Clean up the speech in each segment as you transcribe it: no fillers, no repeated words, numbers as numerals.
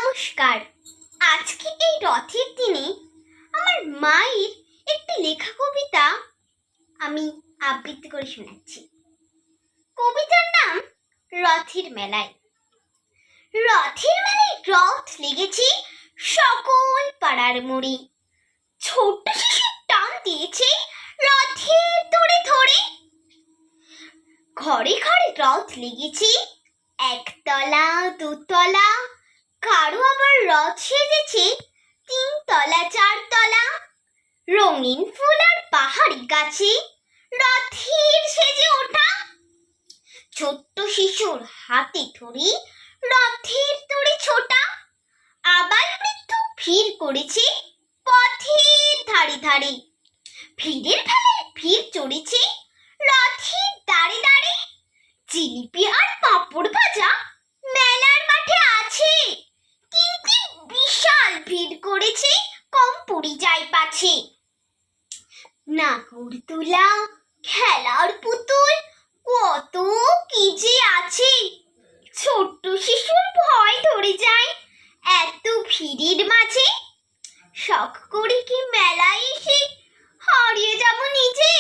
নমস্কার। আজকে এই রথের দিনে আমার মায়ের একটি লেখা কবিতা আমি আবৃত্তি করে শোনাচ্ছি। কবিতার নাম রথের মেলায়। রথের মেলায় রথ লেগেছে সকল পাড়ার মোড়ে, ছোট্ট শিশু টান দিয়েছে রথের দড়ি ধরে। ঘরে ঘরে রথ লেগেছে, একতলা দুতলা, কারো আবার রথ সেজেছে 3 তলা 4 তলা। রঙিন ফুল আর পাহাড়ি গাছে রথের সেজে ওঠা, ছোট্ট শিশুর হাতে ধরে রথের দড়ি ছোটা। আবার বৃদ্ধ ভিড় করেছে পথের ধারে ধারে, ভিড়ের ভেলায় ভিড় চড়েছে রথের দাঁড়ে দাঁড়ে। জিলিপি আর পাঁপড় ভাজা মেলার মাঠে আছে, কিন্তু বিশাল ভিড় করেছে কম পড়ে যায় পাছে। নাগরদোলা, খেলার পুতুল, কত কি যে আছে, ছোট্ট শিশুর ভয় ধরে যায় এত ভিড়ের মাঝে। শখ করে কি মেলায় এসে হারিয়ে যাব নিজে,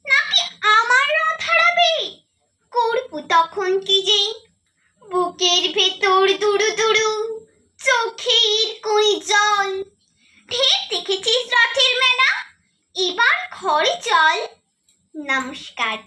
নাকি আমার রথ হারাবে, করব তখন কি যে। বুকের ভেতর দুরু দুরু, চোখের কোই জল, ঢের দেখেছিস রথের মেলা, এবার ঘরে চল। নমস্কার।